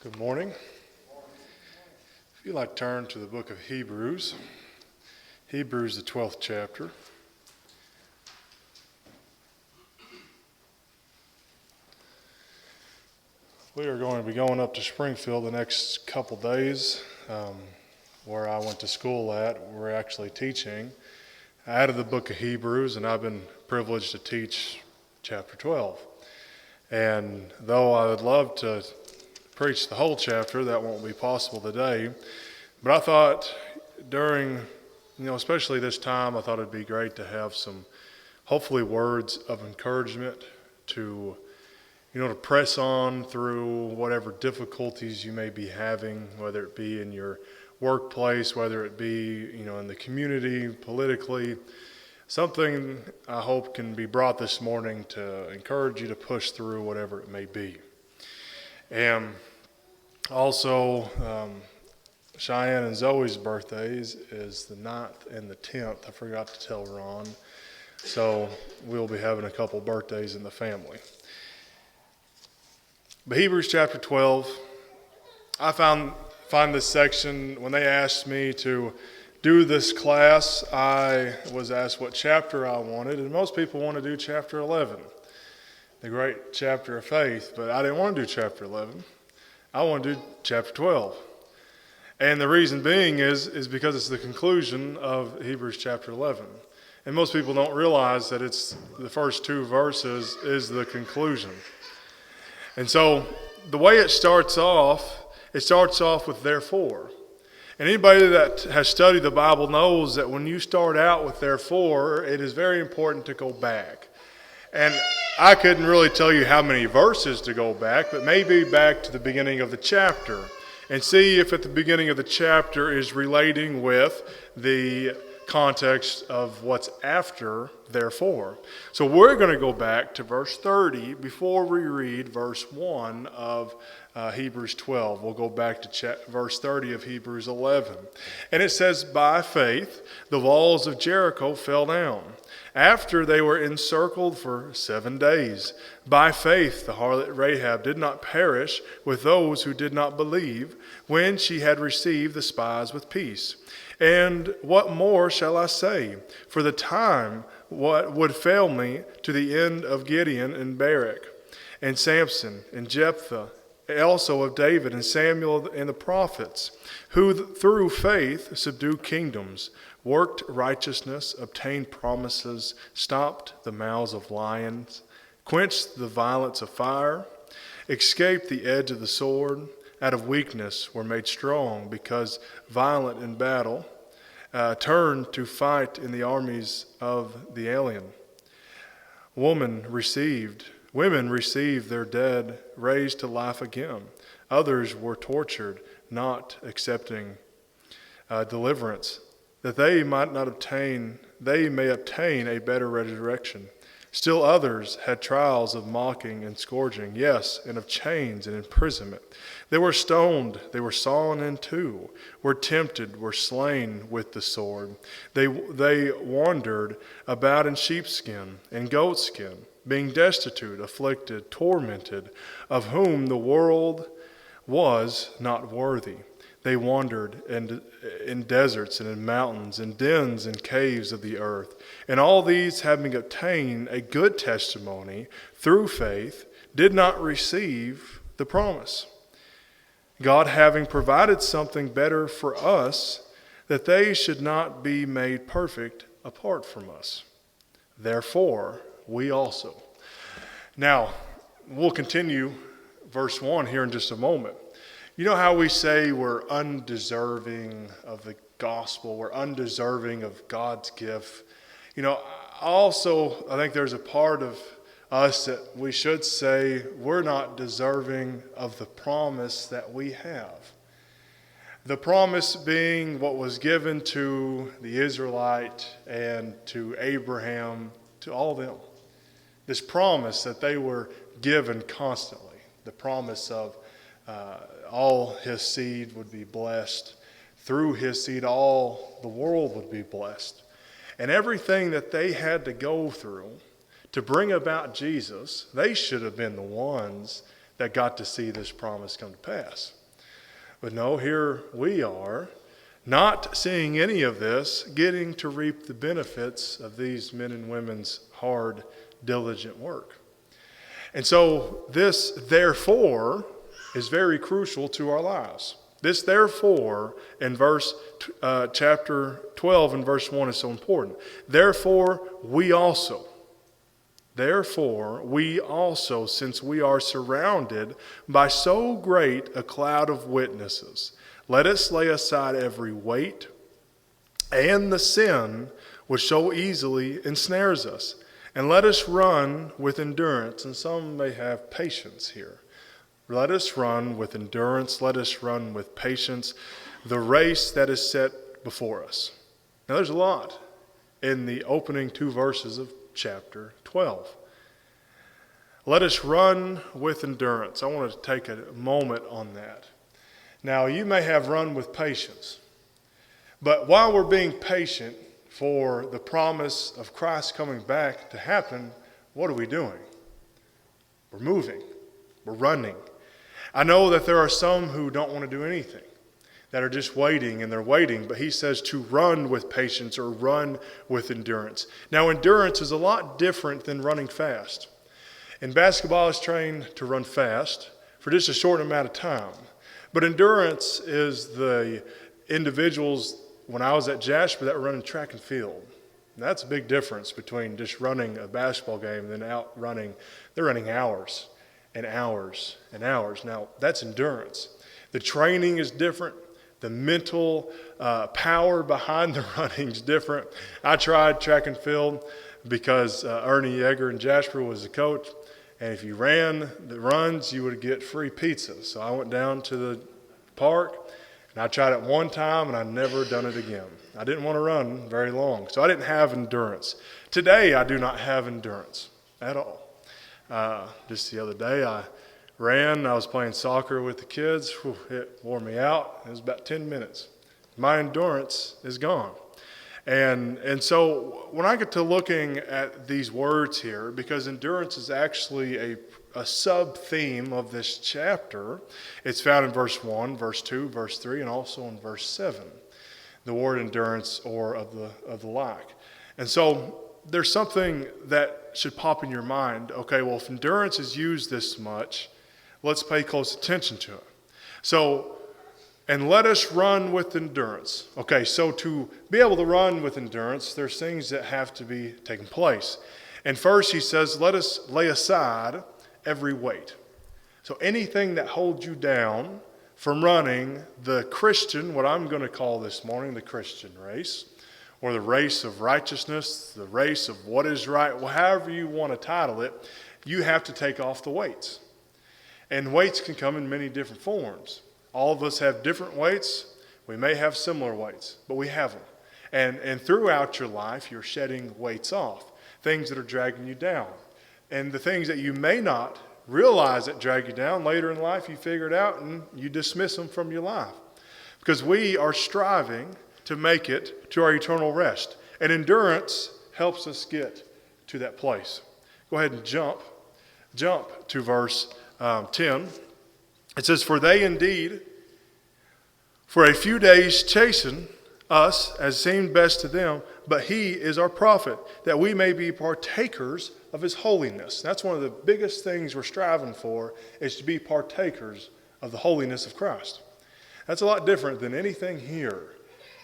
Good morning. If you'd like to turn to the book of Hebrews, the 12th chapter. We are going to be going up to Springfield the next couple days, where I went to school at. We're actually teaching out of the book of Hebrews, and I've been privileged to teach chapter 12. And though I would love to preach the whole chapter, that won't be possible today. But I thought during, especially this time, I thought it'd be great to have some, hopefully, words of encouragement to, to press on through whatever difficulties you may be having, whether it be in your workplace, whether it be, in the community, politically. Something I hope can be brought this morning to encourage you to push through whatever it may be. And also, Cheyenne and Zoe's birthdays is the 9th and the 10th. I forgot to tell Ron. So we'll be having a couple birthdays in the family. But Hebrews chapter 12, I find this section, when they asked me to do this class, I was asked what chapter I wanted, and most people want to do chapter 11. The great chapter of faith, but I didn't want to do chapter 11. I want to do chapter 12. And the reason being is because it's the conclusion of Hebrews chapter 11. And most people don't realize that it's the first two verses is the conclusion. And so the way it starts off with therefore. And anybody that has studied the Bible knows that when you start out with therefore, it is very important to go back. And I couldn't really tell you how many verses to go back, but maybe back to the beginning of the chapter and see if at the beginning of the chapter is relating with the context of what's after therefore. So we're going to go back to verse 30 before we read verse 1 of Hebrews 12. We'll go back to verse 30 of Hebrews 11. And it says, by faith the walls of Jericho fell down, after they were encircled for 7 days. By faith the harlot Rahab did not perish with those who did not believe, when she had received the spies with peace. And what more shall I say? For the time what would fail me to the end of Gideon and Barak, and Samson and Jephthah, also of David and Samuel and the prophets, who through faith subdued kingdoms, worked righteousness, obtained promises, stopped the mouths of lions, quenched the violence of fire, escaped the edge of the sword, out of weakness were made strong, because violent in battle, turned to fight in the armies of the alien. Women received their dead raised to life again. Others were tortured, not accepting deliverance, that they may obtain a better resurrection. Still others had trials of mocking and scourging, yes, and of chains and imprisonment. They were stoned, they were sawn in two, were tempted, were slain with the sword. They wandered about in sheepskin and goatskin, being destitute, afflicted, tormented, of whom the world was not worthy. They wandered in deserts and in mountains, in dens and caves of the earth. And all these, having obtained a good testimony through faith, did not receive the promise, God having provided something better for us, that they should not be made perfect apart from us. Therefore, we also. Now, we'll continue verse 1 here in just a moment. You know how we say we're undeserving of the gospel, we're undeserving of God's gift. I think there's a part of us that we should say we're not deserving of the promise that we have. The promise being what was given to the Israelite and to Abraham, to all of them. This promise that they were given constantly. The promise of all his seed would be blessed. Through his seed, all the world would be blessed. And everything that they had to go through to bring about Jesus, they should have been the ones that got to see this promise come to pass. But no, here we are, not seeing any of this, getting to reap the benefits of these men and women's hard, diligent work. And so this therefore is very crucial to our lives. This therefore in chapter 12 and verse 1 is so important. Therefore we also, since we are surrounded by so great a cloud of witnesses, let us lay aside every weight and the sin which so easily ensnares us, and let us run with endurance. And some may have patience here. Let us run with endurance, let us run with patience the race that is set before us. Now there's a lot in the opening 2 verses of chapter 12. Let us run with endurance. I want to take a moment on that. Now you may have run with patience, but while we're being patient for the promise of Christ coming back to happen, what are we doing? We're moving. We're running. I know that there are some who don't want to do anything, that are just waiting, and they're waiting, but he says to run with patience or run with endurance. Now, endurance is a lot different than running fast. And basketball is trained to run fast for just a short amount of time. But endurance is the individuals, when I was at Jasper, that were running track and field. And that's a big difference between just running a basketball game and then they're running hours and hours and hours. Now, that's endurance. The training is different. The mental power behind the running is different. I tried track and field because Ernie Yeager in Jasper was the coach. And if you ran the runs, you would get free pizza. So I went down to the park, and I tried it one time, and I've never done it again. I didn't want to run very long, so I didn't have endurance. Today, I do not have endurance at all. Just the other day, I ran. I was playing soccer with the kids. Whew, it wore me out. It was about 10 minutes. My endurance is gone. And so when I get to looking at these words here, because endurance is actually a sub-theme of this chapter, it's found in verse 1, verse 2, verse 3, and also in verse 7, the word endurance or of the like. And so there's something that should pop in your mind. Okay, well, if endurance is used this much, let's pay close attention to it. So, and let us run with endurance. Okay, so to be able to run with endurance, there's things that have to be taking place. And first he says, let us lay aside every weight. So anything that holds you down from running the Christian, what I'm going to call this morning the Christian race, or the race of righteousness, the race of what is right, well, however you want to title it, you have to take off the weights. And weights can come in many different forms. All of us have different weights. We may have similar weights, but we have them. And throughout your life, you're shedding weights off, things that are dragging you down. And the things that you may not realize that drag you down, later in life you figure it out and you dismiss them from your life. Because we are striving to make it to our eternal rest. And endurance helps us get to that place. Go ahead and jump to verse 10. It says, for they indeed for a few days chasten us as seemed best to them, but he is our prophet, that we may be partakers of his holiness. That's one of the biggest things we're striving for, is to be partakers of the holiness of Christ. That's a lot different than anything here,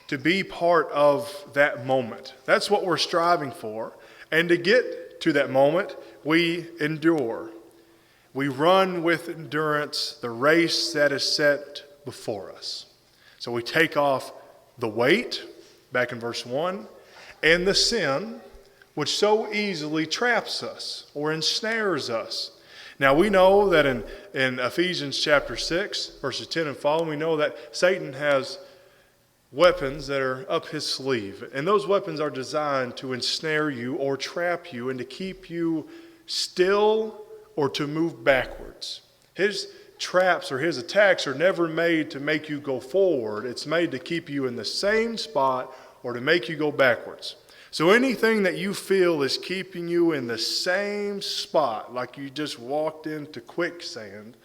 to be part of that moment. That's what we're striving for. And to get to that moment, we endure. We run with endurance the race that is set before us. So we take off the weight, back in verse 1, and the sin, which so easily traps us or ensnares us. Now we know that in Ephesians chapter 6, verses 10 and following, we know that Satan has weapons that are up his sleeve. And those weapons are designed to ensnare you or trap you and to keep you still or to move backwards. His traps or his attacks are never made to make you go forward. It's made to keep you in the same spot or to make you go backwards. So anything that you feel is keeping you in the same spot, like you just walked into quicksand,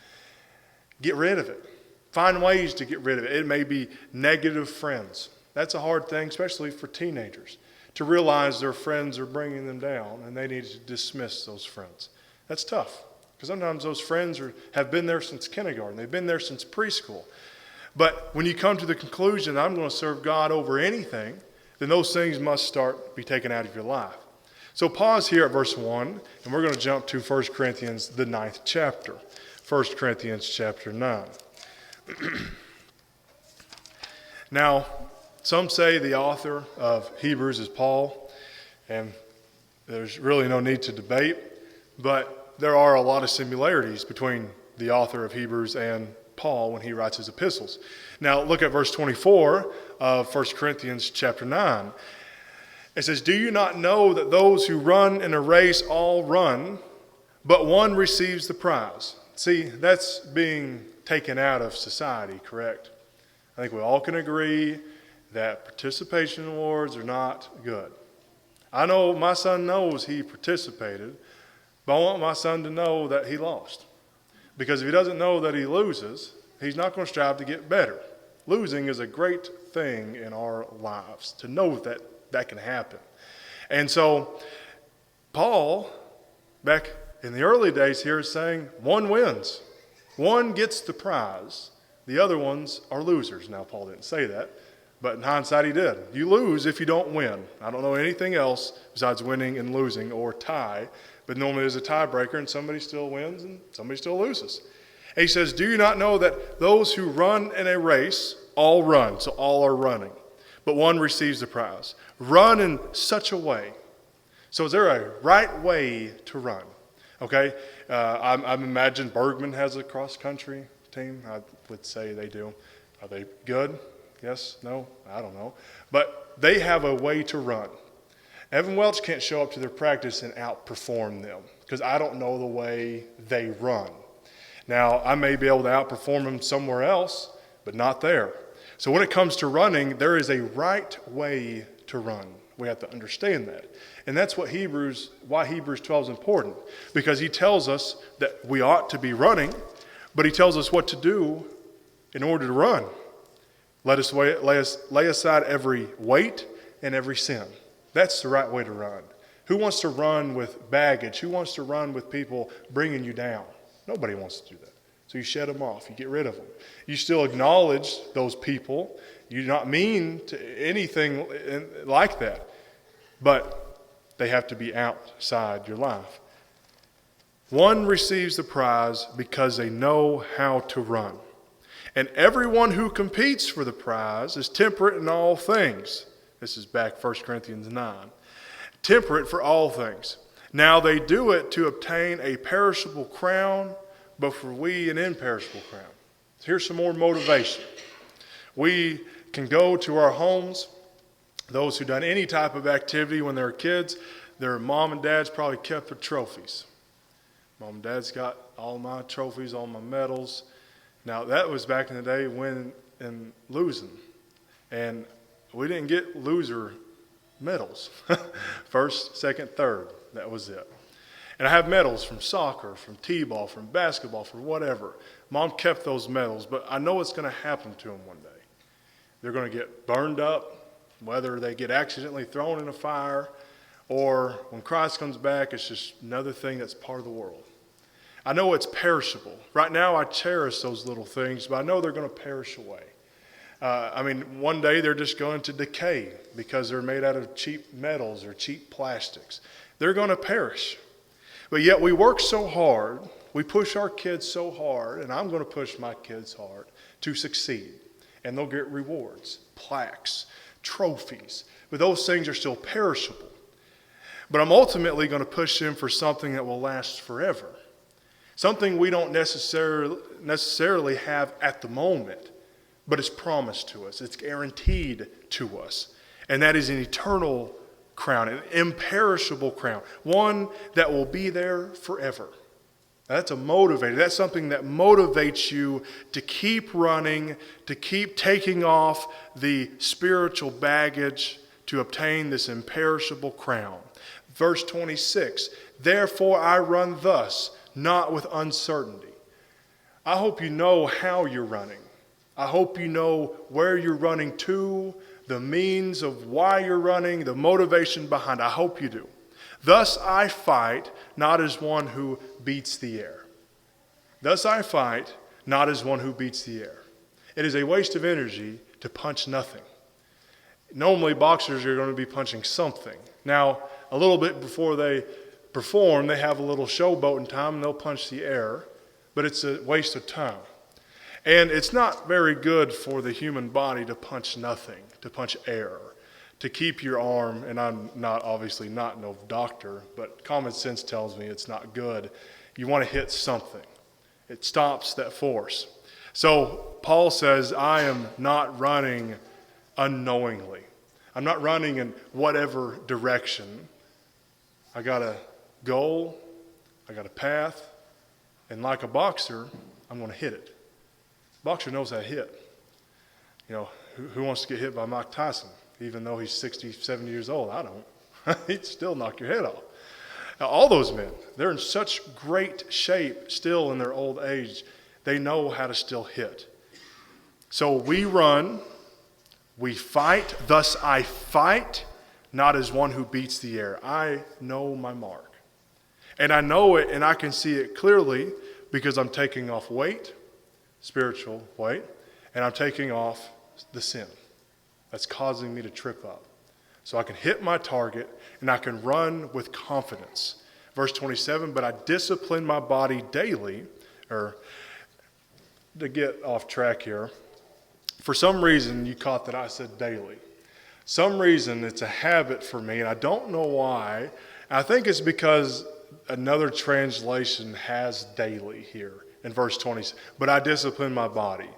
get rid of it. Find ways to get rid of it. It may be negative friends. That's a hard thing, especially for teenagers, to realize their friends are bringing them down and they need to dismiss those friends. That's tough, because sometimes those friends have been there since kindergarten. They've been there since preschool. But when you come to the conclusion, I'm going to serve God over anything, then those things must be taken out of your life. So pause here at verse 1, and we're going to jump to 1 Corinthians, the 9th chapter. 1 Corinthians chapter 9. Now, some say the author of Hebrews is Paul, and there's really no need to debate, but there are a lot of similarities between the author of Hebrews and Paul when he writes his epistles. Now, look at verse 24 of 1 Corinthians chapter 9. It says, "Do you not know that those who run in a race all run, but one receives the prize?" See, that's being taken out of society, correct? I think we all can agree that participation awards are not good. I know my son knows he participated, but I want my son to know that he lost. Because if he doesn't know that he loses, he's not going to strive to get better. Losing is a great thing in our lives, to know that that can happen. And so Paul, back in the early days here, is saying one wins. One gets the prize. The other ones are losers. Now, Paul didn't say that, but in hindsight he did. You lose if you don't win. I don't know anything else besides winning and losing or tie, but normally there's a tiebreaker and somebody still wins and somebody still loses. And he says, "Do you not know that those who run in a race all run?" So all are running, but one receives the prize. Run in such a way. So is there a right way to run? Okay, I imagine Bergman has a cross-country team. I would say they do. Are they good? Yes? No? I don't know. But they have a way to run. Evan Welch can't show up to their practice and outperform them because I don't know the way they run. Now, I may be able to outperform them somewhere else, but not there. So when it comes to running, there is a right way to run. We have to understand that. And that's why Hebrews 12 is important, because he tells us that we ought to be running, but he tells us what to do in order to run. Let us lay aside every weight and every sin. That's the right way to run. Who wants to run with baggage? Who wants to run with people bringing you down? Nobody wants to do that. So you shed them off. You get rid of them. You still acknowledge those people. You're not mean to anything like that. But they have to be outside your life. One receives the prize because they know how to run. And everyone who competes for the prize is temperate in all things. This is back 1 Corinthians 9. Temperate for all things. Now they do it to obtain a perishable crown, but for we an imperishable crown. So here's some more motivation. We can go to our homes. Those who've done any type of activity when they were kids, their mom and dad's probably kept their trophies. Mom and dad's got all my trophies, all my medals. Now, that was back in the day winning and losing. And we didn't get loser medals. First, second, third. That was it. And I have medals from soccer, from t-ball, from basketball, from whatever. Mom kept those medals, but I know what's going to happen to them one day. They're going to get burned up, whether they get accidentally thrown in a fire, or when Christ comes back, it's just another thing that's part of the world. I know it's perishable. Right now, I cherish those little things, but I know they're going to perish away. One day they're just going to decay because they're made out of cheap metals or cheap plastics. They're going to perish. But yet we work so hard, we push our kids so hard, and I'm going to push my kids hard to succeed. And they'll get rewards, plaques, trophies. But those things are still perishable. But I'm ultimately going to push them for something that will last forever. Something we don't necessarily have at the moment, but it's promised to us. It's guaranteed to us. And that is an eternal crown, an imperishable crown, one that will be there forever. Now, that's a motivator. That's something that motivates you to keep running, to keep taking off the spiritual baggage, to obtain this imperishable crown. Verse 26, therefore I run thus, not with uncertainty. I hope you know how you're running. I hope you know where you're running to, the means of why you're running, the motivation behind. I hope you do. Thus I fight, not as one who beats the air. Thus I fight, not as one who beats the air. It is a waste of energy to punch nothing. Normally, boxers are going to be punching something. Now, a little bit before they perform, they have a little showboating time, and they'll punch the air, but it's a waste of time. And it's not very good for the human body to punch nothing, to punch air, to keep your arm, and I'm obviously not no doctor, but common sense tells me it's not good. You want to hit something. It stops that force. So Paul says, I am not running unknowingly. I'm not running in whatever direction. I got a goal, I got a path, and like a boxer, I'm going to hit it. Boxer knows how to hit. You know, who wants to get hit by Mike Tyson? Even though he's 60, 70 years old, I don't. He'd still knock your head off. Now, all those men, they're in such great shape still in their old age. They know how to still hit. So we run, we fight, thus I fight, not as one who beats the air. I know my mark. And I know it, and I can see it clearly because I'm taking off weight, spiritual weight, and I'm taking off the sin that's causing me to trip up. So I can hit my target, and I can run with confidence. Verse 27, but I discipline my body daily, or to get off track here, for some reason you caught that I said daily. Some reason it's a habit for me, and I don't know why. I think it's because another translation has daily here in verse 20. But I discipline my body.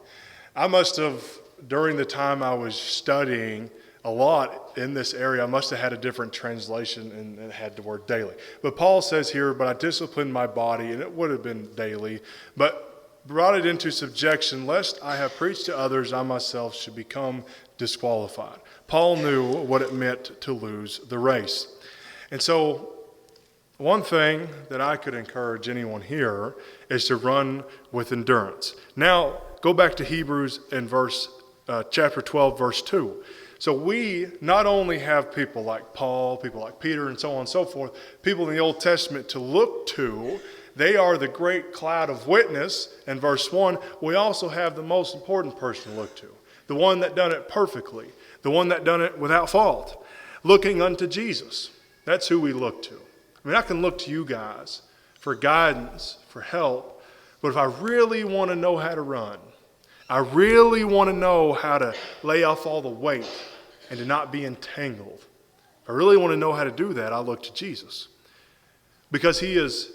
I must have, during the time I was studying a lot in this area, I must have had a different translation and it had the word daily. But Paul says here, but I discipline my body, and it would have been daily, but brought it into subjection, lest I have preached to others, I myself should become disqualified. Paul knew what it meant to lose the race. And so one thing that I could encourage anyone here is to run with endurance. Now, go back to Hebrews in chapter 12, verse 2. So we not only have people like Paul, people like Peter, and so on and so forth, people in the Old Testament to look to. They are the great cloud of witness in verse 1. We also have the most important person to look to, the one that done it perfectly, the one that done it without fault, looking unto Jesus. That's who we look to. I mean, I can look to you guys for guidance, for help, but if I really want to know how to run, I really want to know how to lay off all the weight and to not be entangled. If I really want to know how to do that, I look to Jesus. Because he is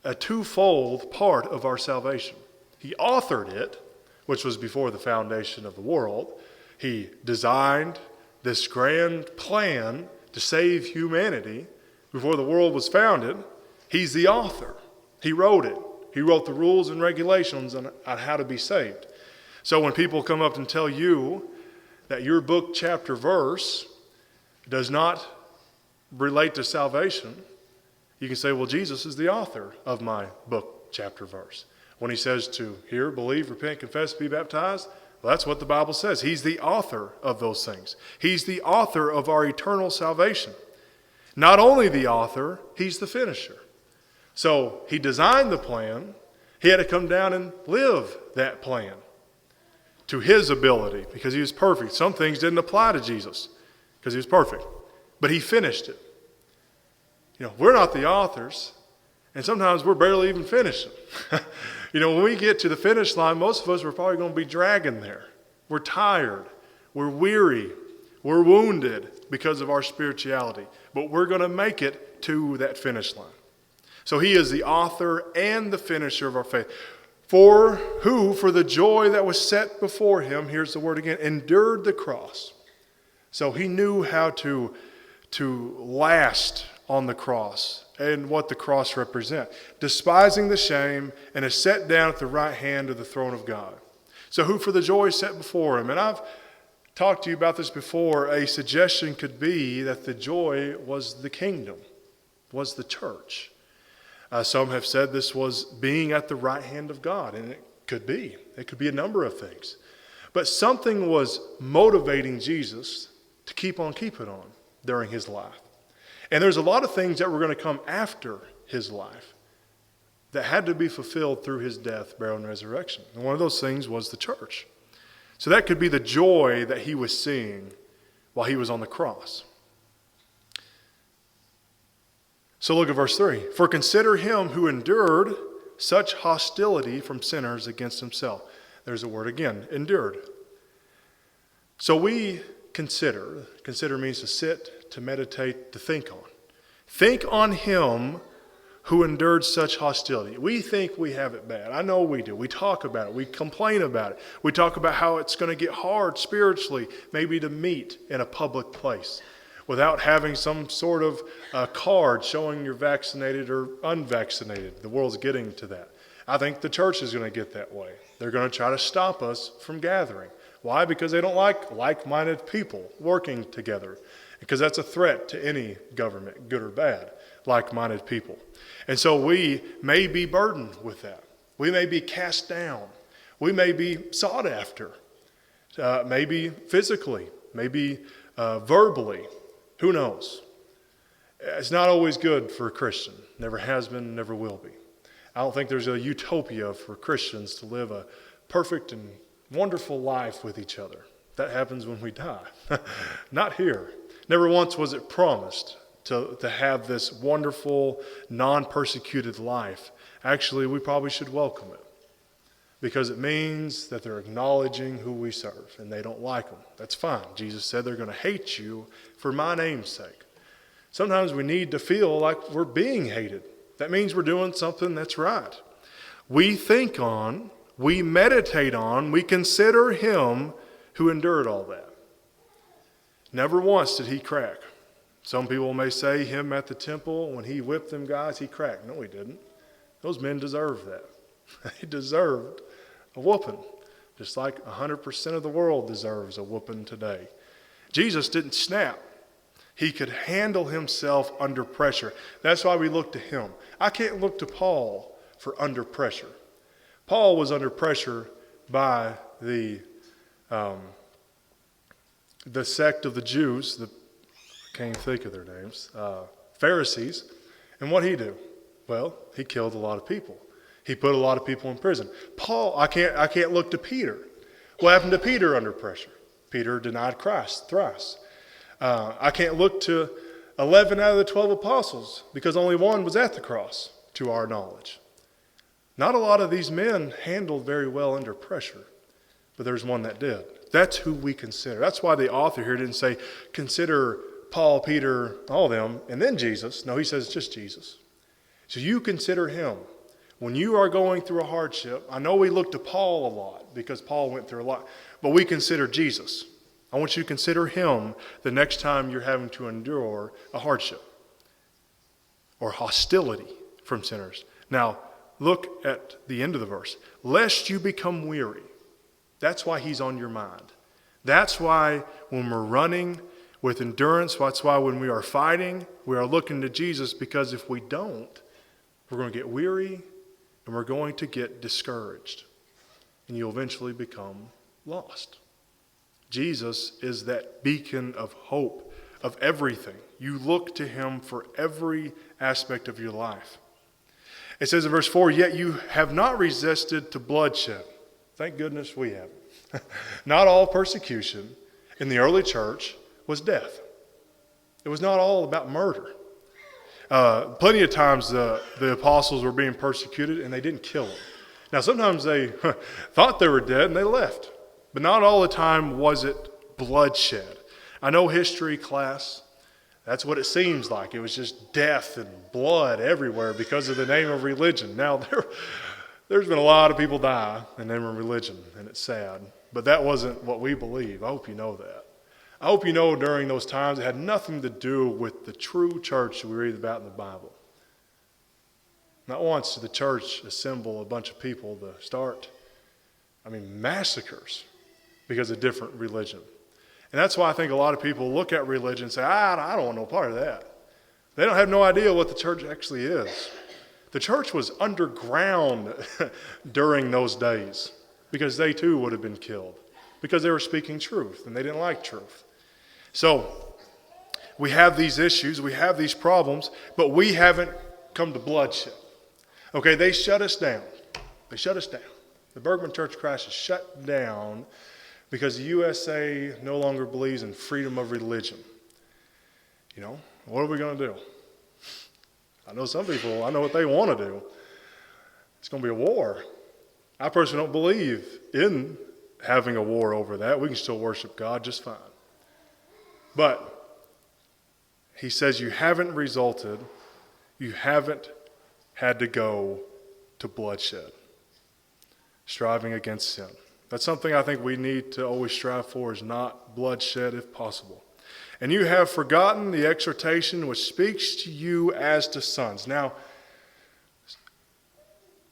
a twofold part of our salvation. He authored it, which was before the foundation of the world. He designed this grand plan to save humanity before the world was founded. He's the author. He wrote it. He wrote the rules and regulations on how to be saved. So when people come up and tell you that your book, chapter, verse does not relate to salvation, you can say, well, Jesus is the author of my book, chapter, verse. When he says to hear, believe, repent, confess, be baptized, well, that's what the Bible says. He's the author of those things. He's the author of our eternal salvation. Not only the author, he's the finisher. So he designed the plan. He had to come down and live that plan to his ability because he was perfect. Some things didn't apply to Jesus because he was perfect, but he finished it. You know, we're not the authors, and sometimes we're barely even finishing. You know, when we get to the finish line, most of us are probably going to be dragging there. We're tired. We're weary. We're wounded because of our spirituality. But we're going to make it to that finish line. So he is the author and the finisher of our faith. For who, for the joy that was set before him, here's the word again, endured the cross. So he knew how to last on the cross and what the cross represents, despising the shame, and is set down at the right hand of the throne of God. So who for the joy set before him? And I've talked to you about this before. A suggestion could be that the joy was the kingdom, was the church. Some have said this was being at the right hand of God, and it could be. It could be a number of things. But something was motivating Jesus to keep on keeping on during his life. And there's a lot of things that were going to come after his life that had to be fulfilled through his death, burial, and resurrection. And one of those things was the church. So that could be the joy that he was seeing while he was on the cross. So look at verse 3. For consider him who endured such hostility from sinners against himself. There's a word again, endured. So we consider. Consider means to sit, to meditate, to think on. Think on him who endured such hostility. We think we have it bad. I know we do. We talk about it. We complain about it. We talk about how it's going to get hard spiritually, maybe to meet in a public place without having some sort of card showing you're vaccinated or unvaccinated. The world's getting to that. I think the church is going to get that way. They're going to try to stop us from gathering. Why? Because they don't like like-minded people working together. Because that's a threat to any government, good or bad, like-minded people. And so we may be burdened with that. We may be cast down. We may be sought after, maybe physically, maybe verbally. Who knows? It's not always good for a Christian. Never has been, never will be. I don't think there's a utopia for Christians to live a perfect and wonderful life with each other. That happens when we die. Not here. Never once was it promised to have this wonderful, non-persecuted life. Actually, we probably should welcome it because it means that they're acknowledging who we serve and they don't like them. That's fine. Jesus said they're going to hate you for my name's sake. Sometimes we need to feel like we're being hated. That means we're doing something that's right. We think on, we meditate on, we consider him who endured all that. Never once did he crack. Some people may say him at the temple, when he whipped them guys, he cracked. No, he didn't. Those men deserved that. They deserved a whooping, just like 100% of the world deserves a whooping today. Jesus didn't snap. He could handle himself under pressure. That's why we look to him. I can't look to Paul for under pressure. Paul was under pressure by the sect of the Jews, I can't even think of their names, Pharisees. And what did he do? Well, he killed a lot of people. He put a lot of people in prison. Paul, I can't look to Peter. What happened to Peter under pressure? Peter denied Christ thrice. I can't look to 11 out of the 12 apostles because only one was at the cross, to our knowledge. Not a lot of these men handled very well under pressure, but there's one that did. That's who we consider. That's why the author here didn't say, consider Paul, Peter, all of them, and then Jesus. No, he says just Jesus. So you consider him. When you are going through a hardship, I know we look to Paul a lot because Paul went through a lot, but we consider Jesus. I want you to consider him the next time you're having to endure a hardship or hostility from sinners. Now, look at the end of the verse. Lest you become weary. That's why he's on your mind. That's why when we're running with endurance, that's why when we are fighting, we are looking to Jesus, because if we don't, we're going to get weary and we're going to get discouraged. And you'll eventually become lost. Jesus is that beacon of hope of everything. You look to him for every aspect of your life. It says in verse 4, yet you have not resisted to bloodshed. Thank goodness we haven't. Not all persecution in the early church was death. It was not all about murder. Plenty of times the apostles were being persecuted and they didn't kill them. Now sometimes they thought they were dead and they left. But not all the time was it bloodshed. I know history class, that's what it seems like. It was just death and blood everywhere because of the name of religion. Now there's been a lot of people die in the name of religion, and it's sad. But that wasn't what we believe. I hope you know that. I hope you know during those times it had nothing to do with the true church we read about in the Bible. Not once did the church assemble a bunch of people to start, massacres because of different religion. And that's why I think a lot of people look at religion and say, I don't want no part of that. They don't have no idea what the church actually is. The church was underground during those days because they too would have been killed because they were speaking truth and they didn't like truth. So we have these issues, we have these problems, but we haven't come to bloodshed. Okay, they shut us down. They shut us down. The Bergman Church of Christ is shut down because the USA no longer believes in freedom of religion. You know, what are we going to do? I know some people, I know what they want to do. It's going to be a war. I personally don't believe in having a war over that. We can still worship God just fine. But he says you haven't had to go to bloodshed, striving against sin. That's something I think we need to always strive for, is not bloodshed if possible. And you have forgotten the exhortation which speaks to you as to sons. Now,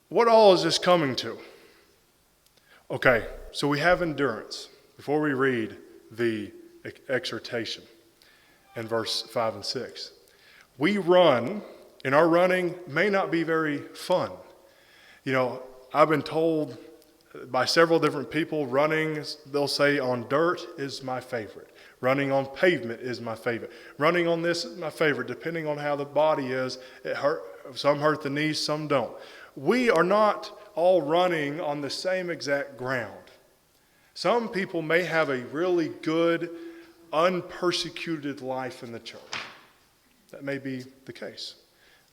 what all is this coming to? Okay, so we have endurance. Before we read the exhortation in verse 5 and 6, we run, and our running may not be very fun. You know, I've been told by several different people, running, they'll say on dirt is my favorite. Running on pavement is my favorite. Running on this is my favorite, depending on how the body is. Some hurt the knees, some don't. We are not all running on the same exact ground. Some people may have a really good, unpersecuted life in the church. That may be the case.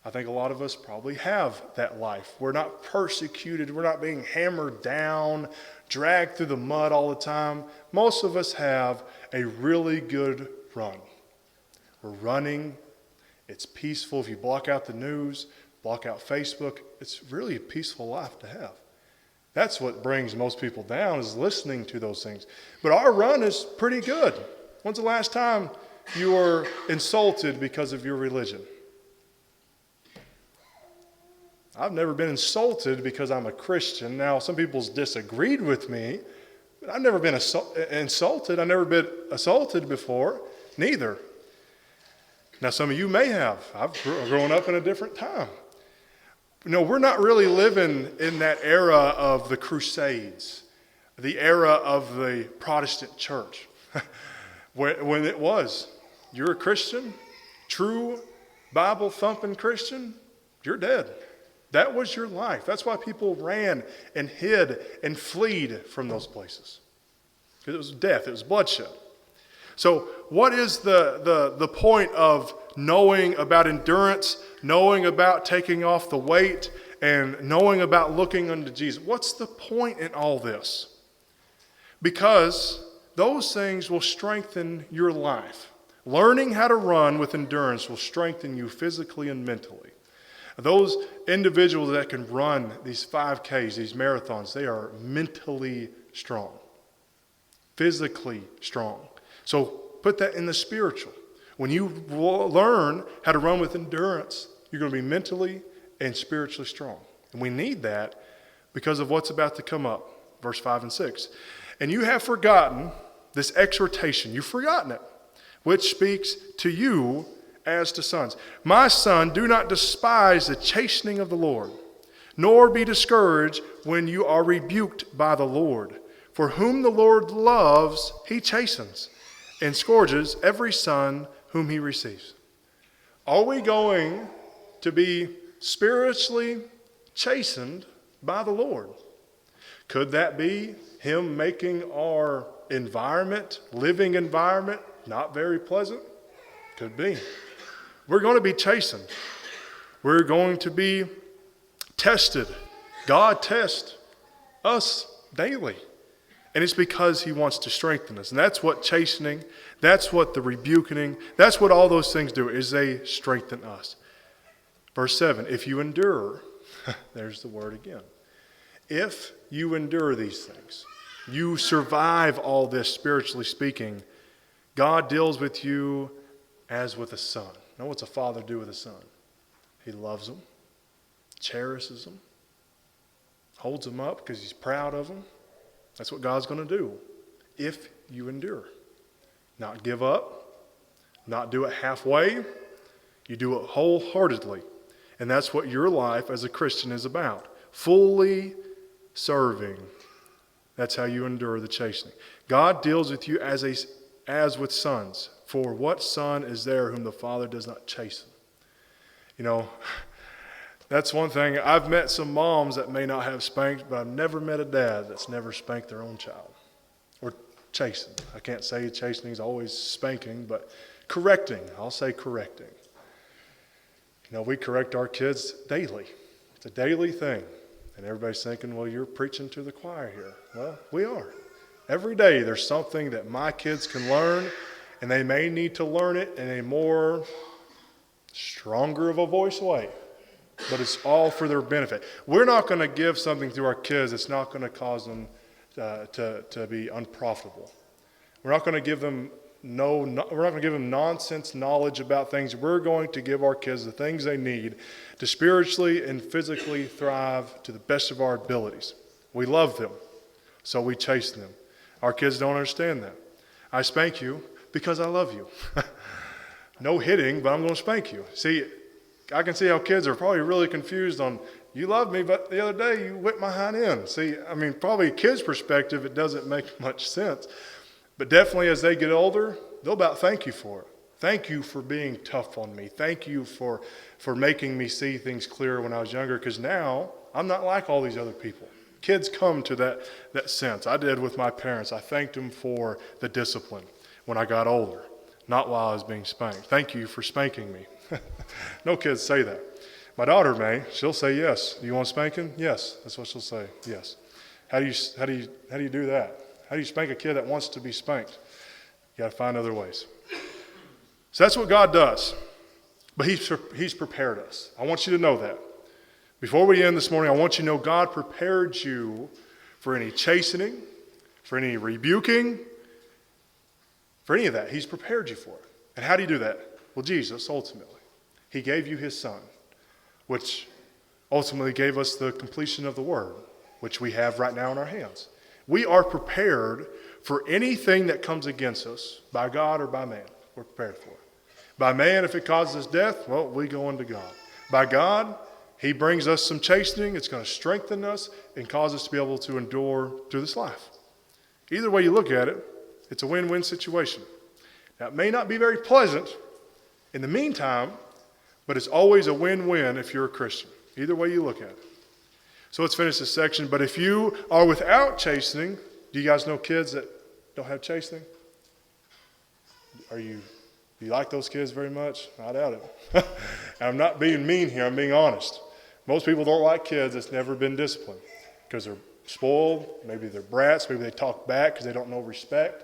I think a lot of us probably have that life. We're not persecuted. We're not being hammered down, dragged through the mud all the time. Most of us have a really good run. We're running. It's peaceful. If you block out the news, block out Facebook, it's really a peaceful life to have. That's what brings most people down, is listening to those things. But our run is pretty good. When's the last time you were insulted because of your religion? I've never been insulted because I'm a Christian. Now, some people's disagreed with me, but I've never been insulted. I've never been assaulted before, neither. Now, some of you may have. I've grown up in a different time. No, we're not really living in that era of the Crusades, the era of the Protestant church. When it was, you're a Christian, true Bible-thumping Christian, you're dead. That was your life. That's why people ran and hid and fled from those places. Because it was death, it was bloodshed. So what is the point of knowing about endurance, knowing about taking off the weight, and knowing about looking unto Jesus? What's the point in all this? Because those things will strengthen your life. Learning how to run with endurance will strengthen you physically and mentally. Those individuals that can run these 5Ks, these marathons, they are mentally strong, physically strong. So put that in the spiritual. When you learn how to run with endurance, you're going to be mentally and spiritually strong. And we need that because of what's about to come up. Verse 5 and 6. And you have forgotten this exhortation. You've forgotten it, which speaks to you as to sons. My son, do not despise the chastening of the Lord, nor be discouraged when you are rebuked by the Lord. For whom the Lord loves, he chastens, and scourges every son whom he receives. Are we going to be spiritually chastened by the Lord? Could that be him making our environment, living environment, not very pleasant? Could be. We're going to be chastened. We're going to be tested. God tests us daily. And it's because he wants to strengthen us. And that's what chastening, that's what the rebuking, that's what all those things do, is they strengthen us. Verse 7, if you endure, there's the word again. If you endure these things, you survive all this spiritually speaking, God deals with you as with a son. Now, what's a father do with a son? He loves him, cherishes him, holds him up because he's proud of him. That's what God's going to do if you endure. not give up, not do it halfway. You do it wholeheartedly. And that's what your life as a Christian is about. Fully serving. That's how you endure the chastening. God deals with you as with sons. For what son is there whom the Father does not chasten? You know, that's one thing. I've met some moms that may not have spanked, but I've never met a dad that's never spanked their own child. Or chastened. I can't say chastening is always spanking, but correcting. I'll say correcting. You know, we correct our kids daily. It's a daily thing. And everybody's thinking, well, you're preaching to the choir here. Well, we are. Every day there's something that my kids can learn, and they may need to learn it in a more stronger of a voice way. But it's all for their benefit. We're not going to give something to our kids that's not going to cause them to be unprofitable. We're not going to give them nonsense knowledge about things. We're going to give our kids the things they need to spiritually and physically thrive to the best of our abilities. We love them, so we chasten them. Our kids don't understand that. I spank you because I love you. No hitting, but I'm going to spank you. See, I can see how kids are probably really confused on, you love me, but the other day you whipped my hind end. See, I mean, probably kids' perspective, it doesn't make much sense. But definitely as they get older, they'll about thank you for it. Thank you for being tough on me. Thank you for making me see things clearer when I was younger, because now I'm not like all these other people. Kids come to that sense. I did with my parents. I thanked them for the discipline when I got older, not while I was being spanked. Thank you for spanking me. No kids say that. My daughter may. She'll say yes. Do you want spanking? Yes. That's what she'll say. Yes. How do you do that? How do you spank a kid that wants to be spanked? You got to find other ways. So that's what God does. But He's prepared us. I want you to know that. Before we end this morning, I want you to know God prepared you for any chastening, for any rebuking, for any of that. He's prepared you for it. And how do you do that? Well, Jesus, ultimately. He gave you His Son, which ultimately gave us the completion of the Word, which we have right now in our hands. We are prepared for anything that comes against us, by God or by man. We're prepared for it. By man, if it causes us death, well, we go unto God. By God, He brings us some chastening. It's going to strengthen us and cause us to be able to endure through this life. Either way you look at it, it's a win-win situation. Now, it may not be very pleasant in the meantime, but it's always a win-win if you're a Christian. Either way you look at it. So let's finish this section. But if you are without chastening, do you guys know kids that don't have chastening? Do you like those kids very much? I doubt it. I'm not being mean here. I'm being honest. Most people don't like kids that's never been disciplined because they're spoiled. Maybe they're brats. Maybe they talk back because they don't know respect.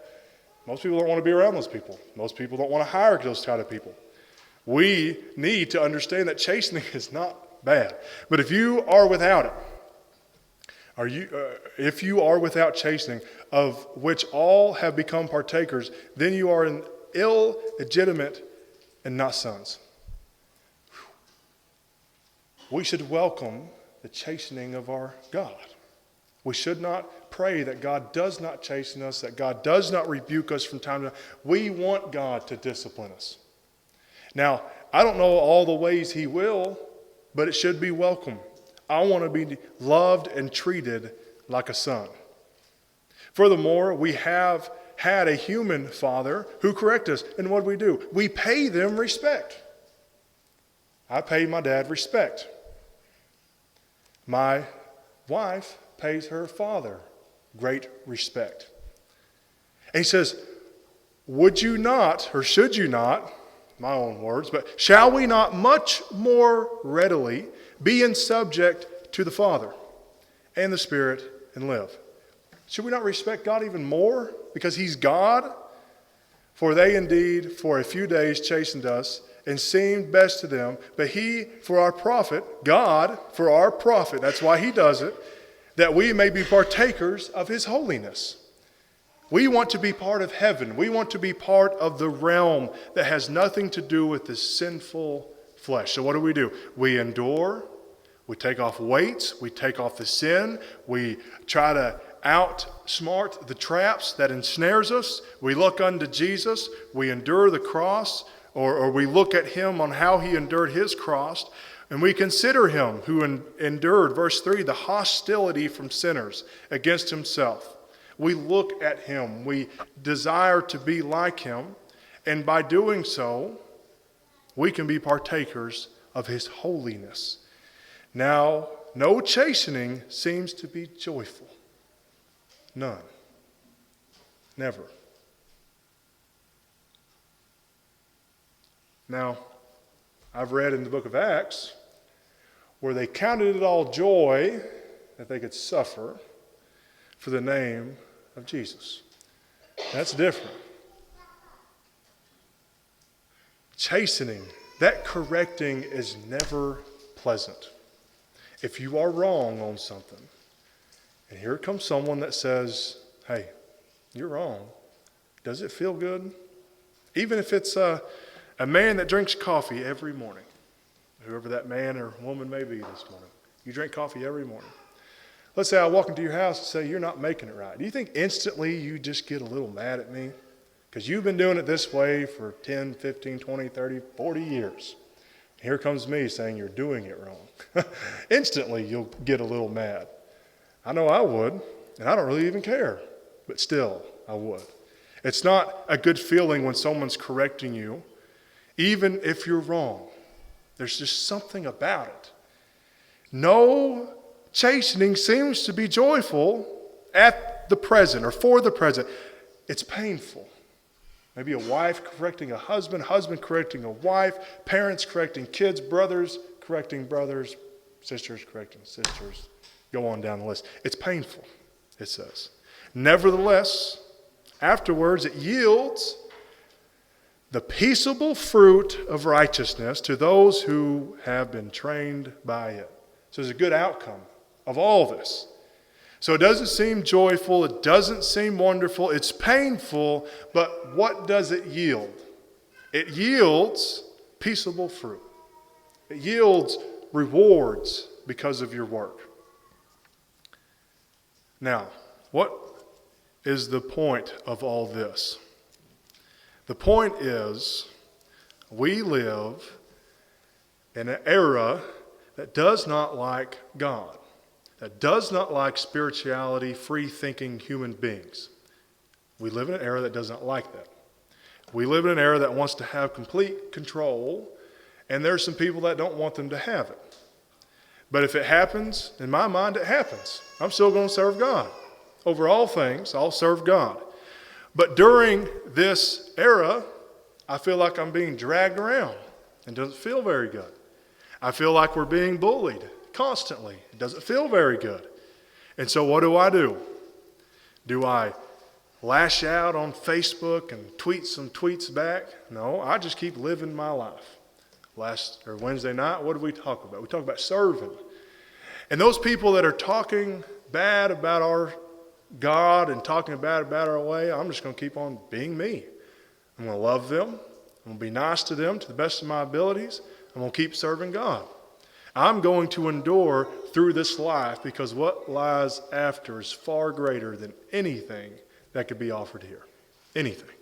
Most people don't want to be around those people. Most people don't want to hire those kind of people. We need to understand that chastening is not bad. But if you are without it, if you are without chastening, of which all have become partakers, then you are an illegitimate and not sons. We should welcome the chastening of our God. We should not pray that God does not chasten us, that God does not rebuke us from time to time. We want God to discipline us. Now, I don't know all the ways He will, but it should be welcome. I want to be loved and treated like a son. Furthermore, we have had a human father who corrects us. And what do? We pay them respect. I pay my dad respect. My wife pays her father great respect. And he says, would you not, or should you not, my own words, but shall we not much more readily be in subject to the Father and the Spirit and live? Should we not respect God even more because He's God? For they indeed for a few days chastened us and seemed best to them, but He for our profit, God for our profit, that's why He does it, that we may be partakers of His holiness. We want to be part of heaven. We want to be part of the realm that has nothing to do with this sinful flesh. So what do? We endure. We take off weights. We take off the sin. We try to outsmart the traps that ensnares us. We look unto Jesus. We endure the cross, or we look at him on how he endured his cross, and we consider him who endured, verse 3, the hostility from sinners against himself. We look at him. We desire to be like him, and by doing so, we can be partakers of his holiness. Now, no chastening seems to be joyful. None. Never. Now, I've read in the book of Acts where they counted it all joy that they could suffer for the name of Jesus. That's different. Chastening, that correcting is never pleasant. If you are wrong on something, and here comes someone that says, hey, you're wrong, does it feel good? Even if it's a man that drinks coffee every morning, whoever that man or woman may be this morning, you drink coffee every morning. Let's say I walk into your house and say, you're not making it right. Do you think instantly you just get a little mad at me? Because you've been doing it this way for 10, 15, 20, 30, 40 years. Here comes me saying you're doing it wrong. Instantly you'll get a little mad. I know I would, and I don't really even care, but still I would. It's not a good feeling when someone's correcting you, even if you're wrong. There's just something about it. No chastening seems to be joyful at the present or for the present. It's painful. Maybe a wife correcting a husband, husband correcting a wife, parents correcting kids, brothers correcting brothers, sisters correcting sisters. Go on down the list. It's painful, it says. Nevertheless, afterwards it yields the peaceable fruit of righteousness to those who have been trained by it. So there's a good outcome of all this. So it doesn't seem joyful, it doesn't seem wonderful, it's painful, but what does it yield? It yields peaceable fruit. It yields rewards because of your work. Now, what is the point of all this? The point is, we live in an era that does not like God, that does not like spirituality, free-thinking human beings. We live in an era that does not like that. We live in an era that wants to have complete control, and there are some people that don't want them to have it. But if it happens, in my mind, it happens. I'm still going to serve God. Over all things, I'll serve God. But during this era, I feel like I'm being dragged around. It doesn't feel very good. I feel like we're being bullied constantly. It doesn't feel very good. And so what do? Do I lash out on Facebook and tweet some tweets back? No, I just keep living my life. Wednesday night, what did we talk about? We talked about serving. And those people that are talking bad about our God and talking bad about our way, I'm just going to keep on being me. I'm going to love them. I'm going to be nice to them to the best of my abilities. I'm going to keep serving God. I'm going to endure through this life because what lies after is far greater than anything that could be offered here. Anything.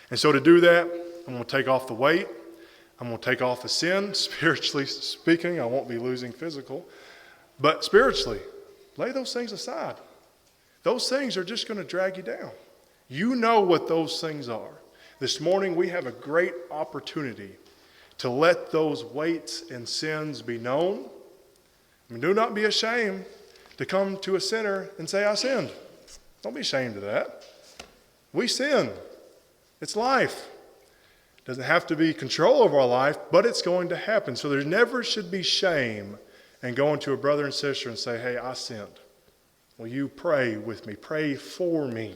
And so to do that, I'm going to take off the weight. I'm going to take off the sin. Spiritually speaking, I won't be losing physical. But spiritually, lay those things aside. Those things are just going to drag you down. You know what those things are. This morning we have a great opportunity to let those weights and sins be known. I mean, do not be ashamed to come to a sinner and say, I sinned. Don't be ashamed of that. We sin. It's life. It doesn't have to be control of our life, but it's going to happen. So there never should be shame in going to a brother and sister and say, hey, I sinned. Will you pray with me? Pray for me.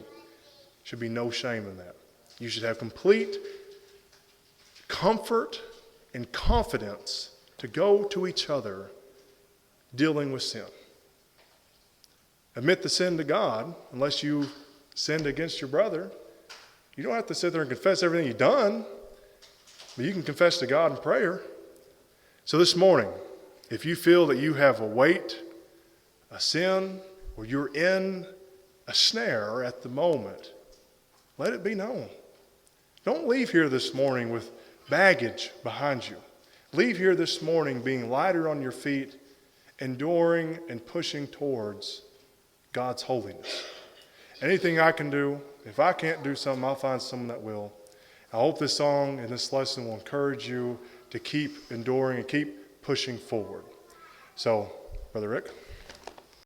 Should be no shame in that. You should have complete comfort and confidence to go to each other dealing with sin. Admit the sin to God unless you sinned against your brother. You don't have to sit there and confess everything you've done, but you can confess to God in prayer. So this morning, if you feel that you have a weight, a sin, or you're in a snare at the moment, let it be known. Don't leave here this morning with baggage behind you. Leave here this morning being lighter on your feet, enduring and pushing towards God's holiness. Anything I can do, if I can't do something, I'll find someone that will. I hope this song and this lesson will encourage you to keep enduring and keep pushing forward. So, Brother Rick.